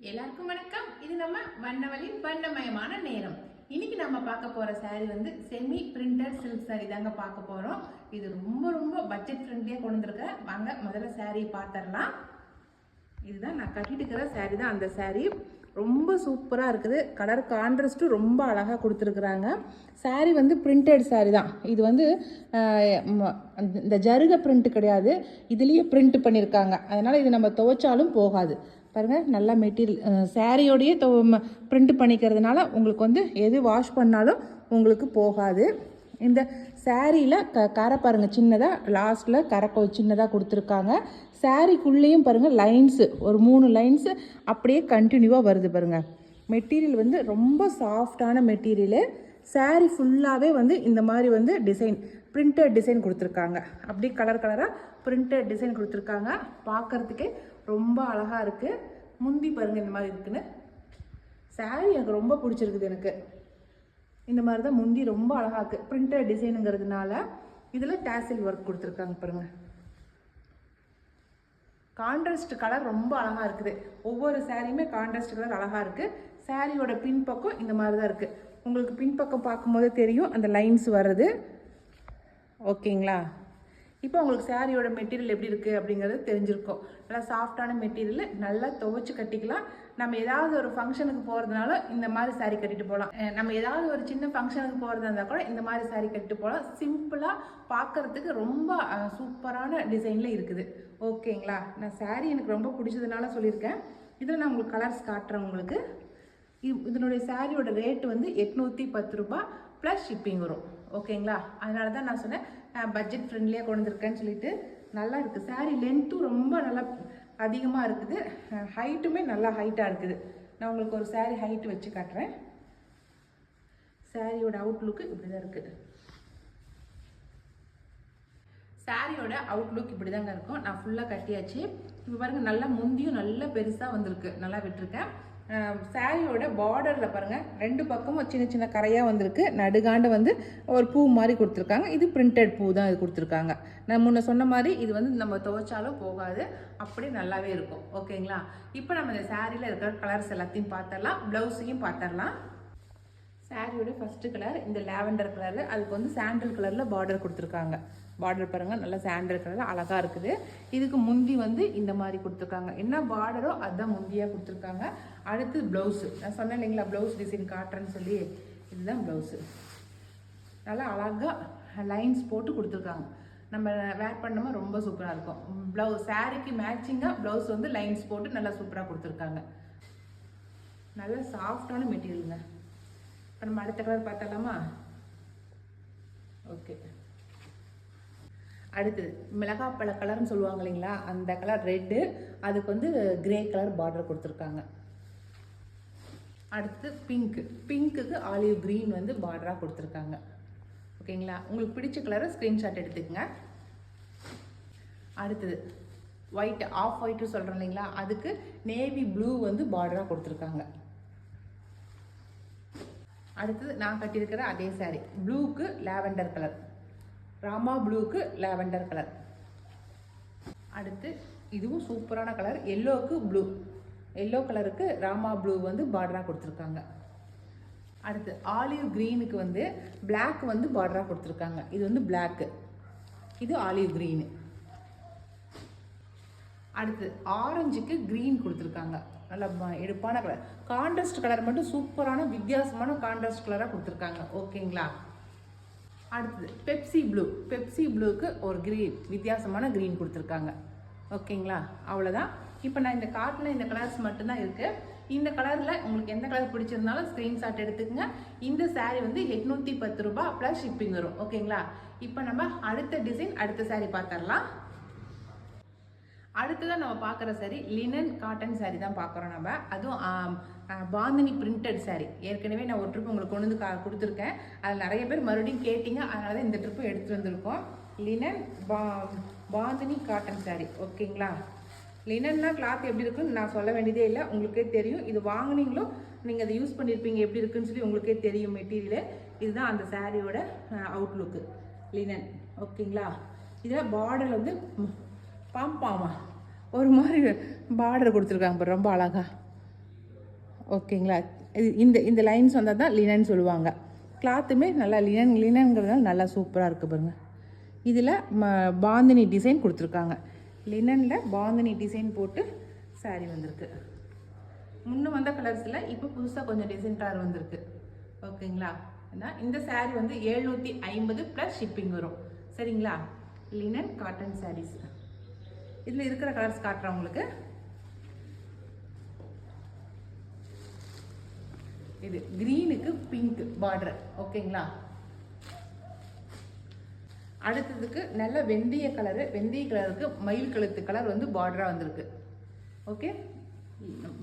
எல்லாருக்கும் வணக்கம். இது நம்ம வண்ணவலின் வண்ணமயமான நேரம். இன்னைக்கு நம்ம பார்க்க போற saree வந்து செமி பிரிண்டட் சில்க் saree தாங்க பார்க்க போறோம். இது ரொம்ப பட்ஜெட் ஃப்ரெண்ட்லியா கொண்டு வந்திருக்கேன். வாங்க முதல்ல saree பார்த்துடலாம். இதுதான் நான் கட்டிட்டு இருக்கிற saree தான் அந்த saree. ரொம்ப சூப்பராக இருக்குது. கலர் கான்ட்ராஸ்ட்டும் ரொம்ப அழகாக கொடுத்துருக்குறாங்க. saree வந்து பிரிண்டட் saree தான். இது வந்து இந்த ஜருக பிரிண்ட் கிடையாது, இதுலேயே பிரிண்ட் பண்ணியிருக்காங்க. அதனால் இது நம்ம துவைச்சாலும் போகாது. பாருங்கள், நல்லா மெட்டீரியல் சாரியோடையே பிரிண்ட் பண்ணிக்கிறதுனால உங்களுக்கு வந்து எது வாஷ் பண்ணாலும் உங்களுக்கு போகாது. இந்த சாரியில் கரை பாருங்கள், சின்னதாக லாஸ்ட்டில் கரை சின்னதாக கொடுத்துருக்காங்க. சாரிக்குள்ளேயும் பாருங்கள் லைன்ஸு, ஒரு 3 லைன்ஸு அப்படியே கண்டினியூவாக வருது பாருங்கள். மெட்டீரியல் வந்து ரொம்ப சாஃப்டான மெட்டீரியலு. சாரி ஃபுல்லாகவே வந்து இந்த மாதிரி வந்து டிசைன் பிரிண்டட் டிசைன் கொடுத்துருக்காங்க. அப்படி கலர் கலராக பிரிண்டட் டிசைன் கொடுத்துருக்காங்க. பார்க்குறதுக்கே ரொம்ப அழகாக இருக்குது. முந்தி பாருங்கள் இந்த மாதிரி இருக்குன்னு. சாரி எனக்கு ரொம்ப பிடிச்சிருக்குது. எனக்கு இந்த மாதிரி தான் முந்தி ரொம்ப அழகாக இருக்குது. பிரிண்டட் டிசைனுங்கிறதுனால இதில் டேசில் ஒர்க் கொடுத்துருக்காங்க பாருங்கள். கான்ட்ராஸ்ட் கலர் ரொம்ப அழகாக இருக்குது. ஒவ்வொரு சாரியுமே கான்ட்ராஸ்ட் கலர் அழகாக இருக்குது. சாரியோட பின்பக்கம் இந்த மாதிரி தான் இருக்குது. உங்களுக்கு பின்பக்கம் பார்க்கும்போது தெரியும் அந்த லைன்ஸ் வர்றது. ஓகேங்களா? இப்போ உங்களுக்கு சாரியோட மெட்டீரியல் எப்படி இருக்குது அப்படிங்கிறது தெரிஞ்சிருக்கும். நல்லா சாஃப்டான மெட்டீரியல், நல்லா துவைச்சி கட்டிக்கலாம். நம்ம ஏதாவது ஒரு ஃபங்க்ஷனுக்கு போகிறதுனால இந்த மாதிரி சாரீ கட்டிட்டு போகலாம். நம்ம ஏதாவது ஒரு சின்ன ஃபங்க்ஷனுக்கு போகிறதா இருந்தால் கூட இந்த மாதிரி சாரீ கட்டிட்டு போகலாம். சிம்பிளாக பார்க்குறதுக்கு ரொம்ப சூப்பரான டிசைனில் இருக்குது. ஓகேங்களா? நான் சாரீ எனக்கு ரொம்ப பிடிச்சதுனால சொல்லியிருக்கேன். இதில் நான் உங்களுக்கு கலர்ஸ் காட்டுறேன். உங்களுக்கு இதனுடைய சாரியோட ரேட்டு வந்து 810 ரூபா ப்ளஸ் ஷிப்பிங் வரும். ஓகேங்களா? அதனால தான் நான் சொன்னேன் பட்ஜெட் ஃப்ரெண்ட்லியாக கொண்டு வந்திருக்கேன்னு சொல்லிட்டு. நல்லா இருக்குது. சாரீ லென்த்தும் ரொம்ப நல்லா அதிகமாக இருக்குது. ஹைட்டுமே நல்லா ஹைட்டாக இருக்குது. நான் உங்களுக்கு ஒரு சாரீ ஹைட்டு வச்சு காட்டுறேன். சாரியோட அவுட்லுக்கு இப்படி தான் இருக்குது. சாரியோட அவுட்லுக் இப்படி தாங்க இருக்கும். நான் ஃபுல்லாக கட்டியாச்சு. இப்போ பாருங்கள், நல்லா முந்தியும் நல்லா பெருசாக வந்திருக்கு. நல்லா விட்டுருக்கேன். சாரியோட பார்டரில் பாருங்கள், 2 பக்கமும் சின்ன சின்ன கரையாக வந்திருக்கு. நடுகாண்டு வந்து ஒரு பூ மாதிரி கொடுத்துருக்காங்க. இது பிரிண்டட் பூ தான் இது கொடுத்துருக்காங்க. நான் முன்ன சொன்ன மாதிரி இது வந்து நம்ம துவைச்சாலும் போகாது, அப்படியே நல்லாவே இருக்கும். ஓகேங்களா? இப்போ நம்ம இந்த சாரியில் இருக்கிற கலர்ஸ் எல்லாத்தையும் பார்த்துடலாம். ப்ளவுஸையும் பார்த்துடலாம். சாரியோட ஃபஸ்ட்டு கலர் இந்த லாவெண்டர் கலரு. அதுக்கு வந்து சாண்டல் கலரில் பார்டர் கொடுத்துருக்காங்க. பார்டர் பாருங்கள், நல்லா சாண்டல் கலரில் அழகாக இருக்குது. இதுக்கு முந்தி வந்து இந்த மாதிரி கொடுத்துருக்காங்க. என்ன பார்டரோ அதுதான் முந்தியாக கொடுத்துருக்காங்க. அடுத்து ப்ளவுஸு. நான் சொன்னேன் இல்லைங்களா, ப்ளவுஸ் டிசைன் காட்டுறேன்னு சொல்லி. இதுதான் ப்ளவுஸு. நல்லா அழகாக லைன்ஸ் போட்டு கொடுத்துருக்காங்க. நம்ம வேர் பண்ணோமா ரொம்ப சூப்பராக இருக்கும். ப்ளவுஸ் சாரிக்கு மேட்சிங்காக ப்ளவுஸ் வந்து லைன்ஸ் போட்டு நல்லா சூப்பராக கொடுத்துருக்காங்க. நல்லா சாஃப்டான மெட்டீரியலுங்க. இப்போ நம்ம அடுத்த கலர் பார்த்தலாமா? ஓகே. அடுத்தது மிளகாப்பழ கலர்னு சொல்லுவாங்க இல்லைங்களா, அந்த கலர் ரெட்டு. அதுக்கு வந்து கிரே கலர் பார்டர் கொடுத்துருக்காங்க. அடுத்து பிங்க்கு. பிங்க்குக்கு ஆலிவ் க்ரீன் வந்து பார்டராக கொடுத்துருக்காங்க. ஓகேங்களா? உங்களுக்கு பிடிச்ச கலரை ஸ்க்ரீன்ஷாட் எடுத்துக்கங்க. அடுத்தது ஒயிட், ஆஃப் ஒயிட்டு சொல்கிறோம் இல்லைங்களா, அதுக்கு நேவி ப்ளூ வந்து பார்டராக கொடுத்துருக்காங்க. அடுத்தது நான் கட்டியிருக்கிற அதே சாரி, ப்ளூக்கு லாவெண்டர் கலர், ராமா ப்ளூக்கு லாவெண்டர் கலர். அடுத்து இதுவும் சூப்பரான கலர், எல்லோவுக்கு ப்ளூ, எல்லோ கலருக்கு ராமா ப்ளூ வந்து பார்டராக கொடுத்துருக்காங்க. அடுத்து ஆலிவ் க்ரீனுக்கு வந்து பிளாக் வந்து பார்டராக கொடுத்துருக்காங்க. இது வந்து பிளாக்கு, இது ஆலிவ் க்ரீனு. அடுத்து ஆரஞ்சுக்கு க்ரீன் கொடுத்துருக்காங்க. நல்லா எடுப்பான கலர், கான்ட்ராஸ்ட் கலர் மட்டும் சூப்பரான வித்தியாசமான கான்ட்ராஸ்ட் கலராக கொடுத்துருக்காங்க. ஓகேங்களா? அடுத்தது பெப்சி ப்ளூ. பெப்சி ப்ளூக்கு ஒரு க்ரீன், வித்தியாசமான க்ரீன் கொடுத்துருக்காங்க. ஓகேங்களா? அவ்வளோதான். இப்போ நான் இந்த காட்டில் இந்த கலர்ஸ் மட்டும்தான் இருக்குது. இந்த கலரில் உங்களுக்கு எந்த கலர் பிடிச்சிருந்தாலும் ஸ்க்ரீன்ஷாட் எடுத்துக்கங்க. இந்த சாரீ வந்து 810 ரூபா ப்ளஸ் ஷிப்பிங் வரும். ஓகேங்களா? இப்போ நம்ம அடுத்த டிசைன், அடுத்த சாரீ பார்த்துடலாம். அடுத்ததான் நம்ம பார்க்குற சாரீ லினன் காட்டன் சாரீ தான் பார்க்குறோம் நம்ம. அதுவும் பாந்தினி பிரிண்டட் சாரீ. ஏற்கனவே நான் ஒரு ட்ரிப் உங்களுக்கு கொண்டு வந்து கொடுத்துருக்கேன். அதில் நிறைய பேர் மறுபடியும் கேட்டிங்க, அதனால தான் இந்த ட்ரிப்பு எடுத்துகிட்டு வந்திருக்கோம். Linen bandhani cotton sari. ஓகேங்களா? லினன்னா கிளாத் எப்படி இருக்குன்னு நான் சொல்ல வேண்டியதே இல்லை, உங்களுக்கே தெரியும். இது வாங்கினீங்களோ நீங்கள் அதை யூஸ் பண்ணியிருப்பீங்க, எப்படி இருக்குன்னு சொல்லி உங்களுக்கே தெரியும் மெட்டீரியலு. இதுதான் அந்த சாரியோட அவுட்லுக்கு, லினன். ஓகேங்களா? இதில் பார்டர் வந்து பாம்பாமா ஒரு மாதிரி பார்டர் கொடுத்துருக்காங்க. ரொம்ப அழகாக ஓகேங்களா. இந்த இந்த லைன்ஸ் வந்தால் தான் லினன் சொல்லுவாங்க. கிளாத்துமே நல்லா லினன்ங்கிறதுனால நல்லா சூப்பராக இருக்குது பாருங்கள். இதில் பாந்தினி டிசைன் கொடுத்துருக்காங்க. லினனில் பாந்தினி டிசைன் போட்டு சாரீ வந்திருக்கு. முன்ன வந்த கலர்ஸில் இப்போ புதுசாக கொஞ்சம் டிசைன் கலர் வந்திருக்கு. ஓகேங்களா. இந்த சாரீ வந்து 750 ப்ளஸ் ஷிப்பிங் வரும். சரிங்களா. Linen cotton saris. இதில் இருக்கிற கலர்ஸ் காட்டுறேன் உங்களுக்கு. இது கிரீனுக்கு பிங்க் பார்டர். ஓகேங்களா. அடுத்ததுக்கு நல்ல வெந்தய கலருக்கு மயில் கழுத்து கலர் வந்து பார்டரா வந்திருக்கு. ஓகே.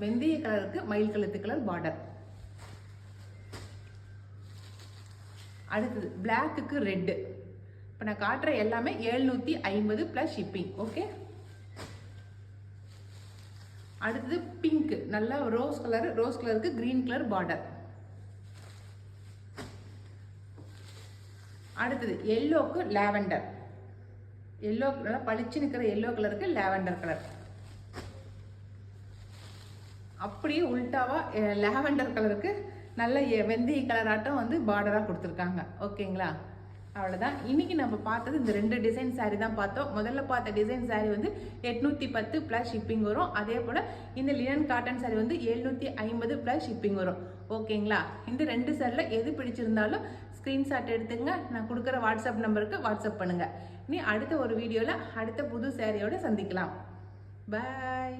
வெந்தய கலருக்கு மயில் கழுத்து கலர் பார்டர். அடுத்தது பிளாக்குக்கு ரெட்டு. இப்போ நான் காட்டுற எல்லாமே 750 ப்ளஸ் ஷிப்பிங். ஓகே. அடுத்தது பிங்க், நல்லா ரோஸ் கலருக்கு கிரீன் கலர் பார்டர். அடுத்தது எல்லோக்கு லாவெண்டர். எல்லோ நல்லா பளிச்சு நிற்கிற எல்லோ கலருக்கு லாவெண்டர் கலர். அப்படியே உல்டாவா லாவெண்டர் கலருக்கு நல்ல வெந்தய கலர் ஆட்டம் வந்து பார்டராக கொடுத்துருக்காங்க. ஓகேங்களா. அவ்வளோதான். இன்றைக்கி நம்ம பார்த்தது இந்த 2 டிசைன் சாரீ தான் பார்த்தோம். முதல்ல பார்த்த டிசைன் சாரீ வந்து 810 ப்ளஸ் ஷிப்பிங் வரும். அதே போல் இந்த லினன் காட்டன் சாரீ வந்து 750 ப்ளஸ் ஷிப்பிங் வரும். ஓகேங்களா. இந்த 2 சாரியில் எது பிடிச்சிருந்தாலும் ஸ்க்ரீன்ஷாட் எடுத்துங்க. நான் கொடுக்குற வாட்ஸ்அப் நம்பருக்கு வாட்ஸ்அப் பண்ணுங்கள். இனி அடுத்த ஒரு வீடியோவில் அடுத்த புது சாரியோடு சந்திக்கலாம். பாய்.